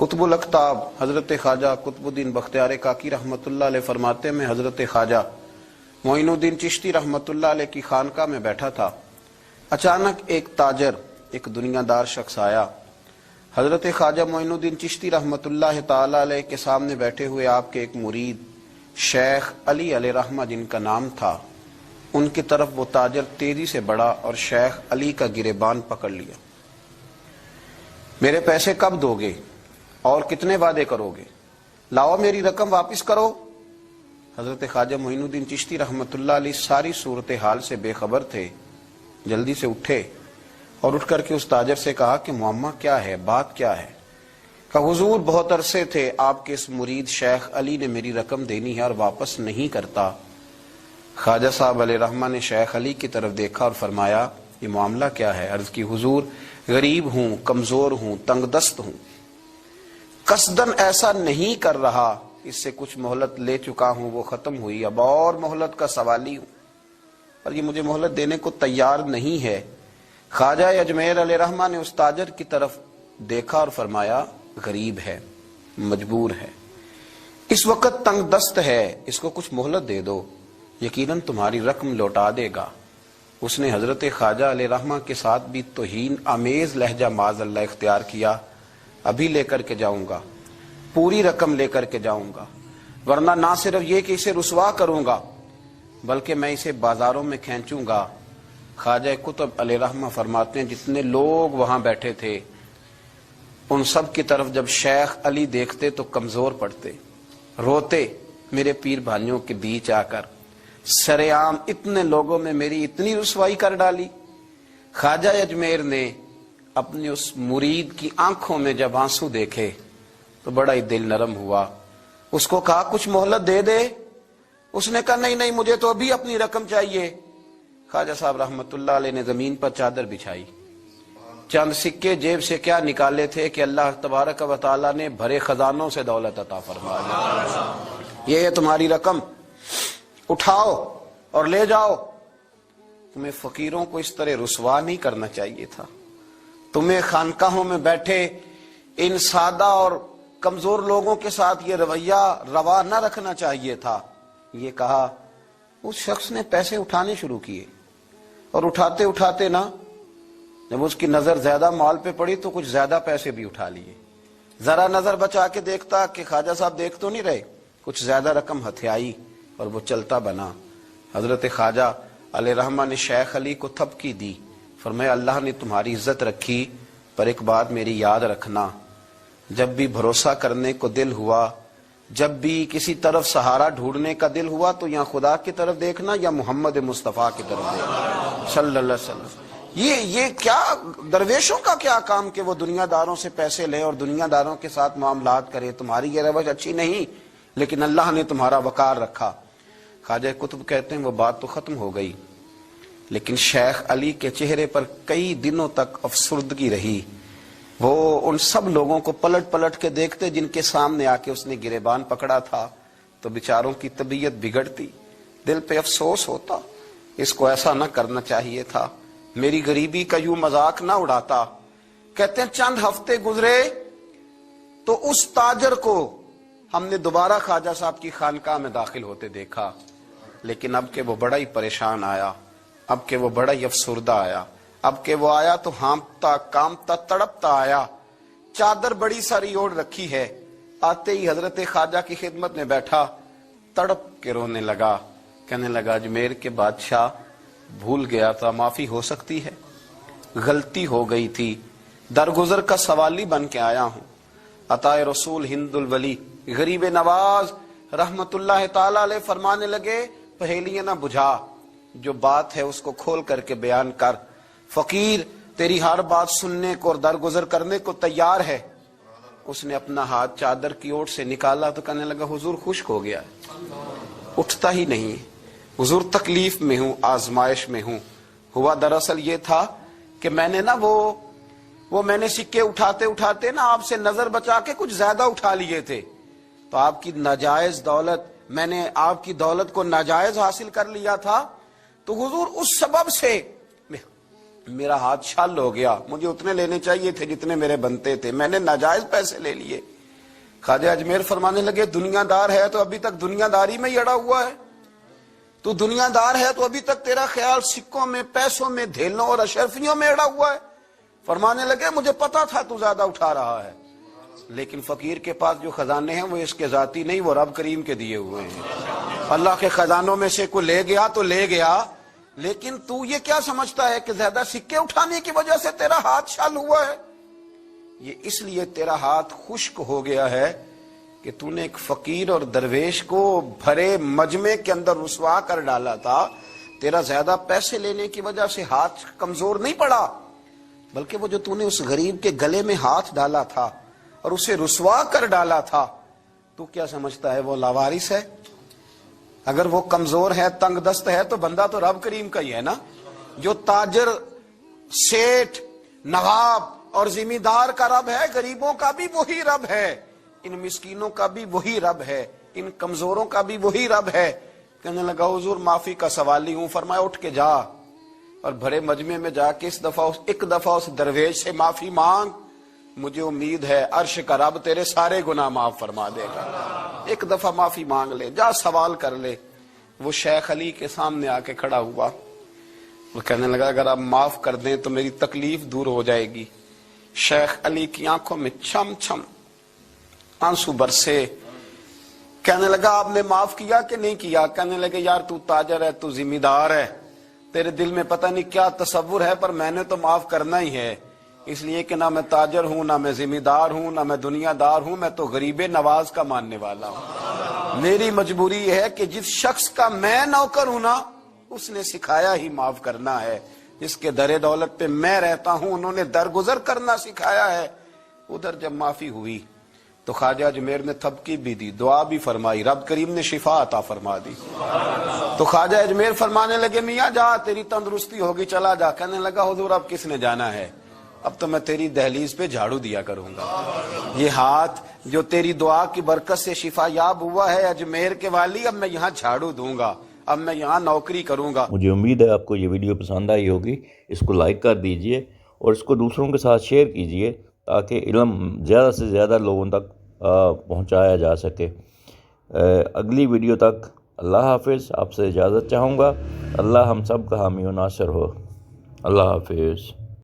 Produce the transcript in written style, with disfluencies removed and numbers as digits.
قطب الاقطاب حضرت خواجہ قطب الدین بختیار کاکی رحمۃ اللہ علیہ فرماتے میں حضرت خواجہ معین الدین چشتی رحمۃ اللہ علیہ کی خانقاہ میں بیٹھا تھا۔ اچانک ایک تاجر، ایک دنیا دار شخص آیا۔ حضرت خواجہ معین الدین چشتی رحمۃ اللہ تعالی علیہ کے سامنے بیٹھے ہوئے آپ کے ایک مرید شیخ علی علیہ رحمہ جن کا نام تھا، ان کی طرف وہ تاجر تیزی سے بڑھا اور شیخ علی کا گریبان پکڑ لیا۔ میرے پیسے کب دو گے اور کتنے وعدے کرو گے؟ لاؤ میری رقم واپس کرو۔ حضرت خواجہ معین الدین چشتی رحمۃ اللہ علیہ ساری صورتحال سے بے خبر تھے، جلدی سے اٹھے اور اٹھ کر کے اس تاجر سے کہا کہ معاملہ کیا ہے، بات کیا ہے؟ کہ حضور بہت عرصے تھے آپ کے اس مرید شیخ علی نے میری رقم دینی ہے اور واپس نہیں کرتا۔ خواجہ صاحب علیہ رحمہ نے شیخ علی کی طرف دیکھا اور فرمایا یہ معاملہ کیا ہے؟ عرض کی حضور غریب ہوں، کمزور ہوں، تنگ دست ہوں، قصدن ایسا نہیں کر رہا، اس سے کچھ مہلت لے چکا ہوں، وہ ختم ہوئی، اب اور مہلت کا سوالی ہوں، پر یہ مجھے مہلت دینے کو تیار نہیں ہے۔ خواجہ اجمیر علیہ رحمہ نے اس تاجر کی طرف دیکھا اور فرمایا غریب ہے، مجبور ہے، اس وقت تنگ دست ہے، اس کو کچھ مہلت دے دو، یقیناً تمہاری رقم لوٹا دے گا۔ اس نے حضرت خواجہ علیہ رحمہ کے ساتھ بھی توہین آمیز لہجہ معاذ اللہ اختیار کیا، ابھی لے کر کے جاؤں گا، پوری رقم لے کر کے جاؤں گا، ورنہ نہ صرف یہ کہ اسے رسوا کروں گا بلکہ میں اسے بازاروں میں کھینچوں گا۔ خواجہ قطب علیہ رحمہ فرماتے ہیں جتنے لوگ وہاں بیٹھے تھے ان سب کی طرف جب شیخ علی دیکھتے تو کمزور پڑتے، روتے، میرے پیر بھائیوں کے بیچ آ کر سرعام اتنے لوگوں میں میری اتنی رسوائی کر ڈالی۔ خواجہ اجمیر نے اپنی اس مرید کی آنکھوں میں جب آنسو دیکھے تو بڑا ہی دل نرم ہوا، اس کو کہا کچھ مہلت دے دے۔ اس نے کہا نہیں مجھے تو ابھی اپنی رقم چاہیے۔ خواجہ صاحب رحمت اللہ علیہ نے زمین پر چادر بچھائی، چند سکے جیب سے کیا نکالے تھے کہ اللہ تبارک و تعالیٰ نے بھرے خزانوں سے دولت عطا فرمایا، یہ ہے تمہاری رقم، اٹھاؤ اور لے جاؤ۔ تمہیں فقیروں کو اس طرح رسوا نہیں کرنا چاہیے تھا، تمہیں خانقاہوں میں بیٹھے ان سادہ اور کمزور لوگوں کے ساتھ یہ رویہ روا نہ رکھنا چاہیے تھا۔ یہ کہا اس شخص نے پیسے اٹھانے شروع کیے اور اٹھاتے اٹھاتے نا جب اس کی نظر زیادہ مال پہ پڑی تو کچھ زیادہ پیسے بھی اٹھا لیے۔ ذرا نظر بچا کے دیکھتا کہ خواجہ صاحب دیکھ تو نہیں رہے، کچھ زیادہ رقم ہتھے آئی اور وہ چلتا بنا۔ حضرت خواجہ علیہ رحمہ نے شیخ علی کو تھپکی دی، فرمایا اللہ نے تمہاری عزت رکھی، پر ایک بات میری یاد رکھنا، جب بھی بھروسہ کرنے کو دل ہوا، جب بھی کسی طرف سہارا ڈھونڈنے کا دل ہوا تو یا خدا کی طرف دیکھنا یا محمد مصطفیٰ کی طرف دیکھنا صلی اللہ علیہ وسلم۔ یہ کیا درویشوں کا کیا کام کہ وہ دنیا داروں سے پیسے لے اور دنیا داروں کے ساتھ معاملات کرے، تمہاری یہ روش اچھی نہیں، لیکن اللہ نے تمہارا وقار رکھا۔ خواجہ قطب کہتے ہیں وہ بات تو ختم ہو گئی، لیکن شیخ علی کے چہرے پر کئی دنوں تک افسردگی رہی۔ وہ ان سب لوگوں کو پلٹ پلٹ کے دیکھتے جن کے سامنے آ کے اس نے گریبان پکڑا تھا تو بیچاروں کی طبیعت بگڑتی، دل پہ افسوس ہوتا، اس کو ایسا نہ کرنا چاہیے تھا، میری غریبی کا یوں مذاق نہ اڑاتا۔ کہتے ہیں چند ہفتے گزرے تو اس تاجر کو ہم نے دوبارہ خواجہ صاحب کی خانقاہ میں داخل ہوتے دیکھا، لیکن اب کہ وہ بڑا ہی پریشان آیا، اب کہ وہ بڑا ہی افسردہ آیا، اب کہ وہ آیا تو ہانپتا کامتا تڑپتا آیا، چادر بڑی ساری اوڑھ رکھی ہے، آتے ہی حضرت خواجہ کی خدمت میں بیٹھا، تڑپ کے رونے لگا، کہنے لگا اجمیر کے بادشاہ بھول گیا تھا، معافی ہو سکتی ہے، غلطی ہو گئی تھی، درگزر کا سوالی بن کے آیا ہوں۔ عطائے رسول ہند الولی غریب نواز رحمت اللہ تعالی علیہ فرمانے لگے پہیلیاں نہ بجھا، جو بات ہے اس کو کھول کر کے بیان کر، فقیر تیری ہر بات سننے کو اور درگزر کرنے کو تیار ہے۔ اس نے اپنا ہاتھ چادر کی اوٹ سے نکالا تو کہنے لگا حضور خشک ہو گیا ہے، اٹھتا ہی نہیں ہے، حضور تکلیف میں ہوں، آزمائش میں ہوں۔ ہوا دراصل یہ تھا کہ میں نے نا وہ میں نے سکے اٹھاتے اٹھاتے نا آپ سے نظر بچا کے کچھ زیادہ اٹھا لیے تھے، تو آپ کی ناجائز دولت، میں نے آپ کی دولت کو ناجائز حاصل کر لیا تھا، تو حضور اس سبب سے میرا ہاتھ چھل ہو گیا، مجھے اتنے لینے چاہیے تھے جتنے میرے بنتے تھے، میں نے ناجائز پیسے لے لیے۔ خواجہ اجمیر فرمانے لگے دنیا دار ہے تو ابھی تک دنیا داری میں ہی اڑا ہوا ہے، تو دنیا دار ہے تو ابھی تک تیرا خیال سکوں میں، پیسوں میں، دھیلوں اور اشرفیوں میں اڑا ہوا ہے۔ فرمانے لگے مجھے پتا تھا تو زیادہ اٹھا رہا ہے، لیکن فقیر کے پاس جو خزانے ہیں وہ اس کے ذاتی نہیں، وہ رب کریم کے دیے ہوئے ہیں۔ اللہ کے خزانوں میں سے کوئی لے گیا تو لے گیا، لیکن تو یہ کیا سمجھتا ہے کہ زیادہ سکے اٹھانے کی وجہ سے تیرا ہاتھ شل ہوا ہے؟ یہ اس لیے تیرا ہاتھ خشک ہو گیا ہے کہ تو نے ایک فقیر اور درویش کو بھرے مجمع کے اندر رسوا کر ڈالا تھا۔ تیرا زیادہ پیسے لینے کی وجہ سے ہاتھ کمزور نہیں پڑا، بلکہ وہ جو تو نے اس غریب کے گلے میں ہاتھ ڈالا تھا اور اسے رسوا کر ڈالا تھا، تو کیا سمجھتا ہے وہ لاوارث ہے؟ اگر وہ کمزور ہے، تنگ دست ہے، تو بندہ تو رب کریم کا ہی ہے نا۔ جو تاجر، سیٹھ، نواب اور ذمہ دار کا رب ہے، غریبوں کا بھی وہی رب ہے، ان مسکینوں کا بھی وہی رب ہے، ان کمزوروں کا بھی وہی رب ہے۔ کہنے لگا حضور معافی کا سوالی ہوں۔ فرمایا اٹھ کے جا اور بھرے مجمع میں جا کے ایک دفعہ اس درویش سے معافی مانگ، مجھے امید ہے عرش کا رب تیرے سارے گناہ معاف فرما دے گا۔ ایک دفعہ معافی مانگ لے، جا سوال کر لے۔ وہ شیخ علی کے سامنے آ کے کھڑا ہوا، وہ کہنے لگا اگر آپ معاف کر دیں تو میری تکلیف دور ہو جائے گی۔ شیخ علی کی آنکھوں میں چھم چھم آنسو برسے۔ کہنے لگا آپ نے معاف کیا کہ نہیں کیا؟ کہنے لگے یار تو تاجر ہے، تو ذمہ دار ہے، تیرے دل میں پتہ نہیں کیا تصور ہے، پر میں نے تو معاف کرنا ہی ہے، اس لیے کہ نہ میں تاجر ہوں، نہ میں ذمہ دار ہوں، نہ میں دنیا دار ہوں، میں تو غریب نواز کا ماننے والا ہوں۔ میری مجبوری یہ ہے کہ جس شخص کا میں نوکر ہوں نا، اس نے سکھایا ہی معاف کرنا ہے۔ جس کے در دولت پہ میں رہتا ہوں، انہوں نے درگزر کرنا سکھایا ہے۔ ادھر جب معافی ہوئی تو خواجہ اجمیر نے تھپکی بھی دی، دعا بھی فرمائی، رب کریم نے شفا عطا فرما دی۔ تو خواجہ اجمیر فرمانے لگے میاں جا، تیری تندرستی ہوگی، چلا جا۔ کہنے لگا حضور اب کس نے جانا ہے، اب تو میں تیری دہلیز پہ جھاڑو دیا کروں گا۔ یہ ہاتھ جو تیری دعا کی برکت سے شفا یاب ہوا ہے اجمیر کے والی، اب میں یہاں جھاڑو دوں گا، اب میں یہاں نوکری کروں گا۔ مجھے امید ہے آپ کو یہ ویڈیو پسند آئی ہوگی، اس کو لائک کر دیجئے اور اس کو دوسروں کے ساتھ شیئر کیجئے تاکہ علم زیادہ سے زیادہ لوگوں تک پہنچایا جا سکے۔ اگلی ویڈیو تک اللہ حافظ، آپ سے اجازت چاہوں گا۔ اللہ ہم سب کا حامی و ناصر ہو۔ اللہ حافظ۔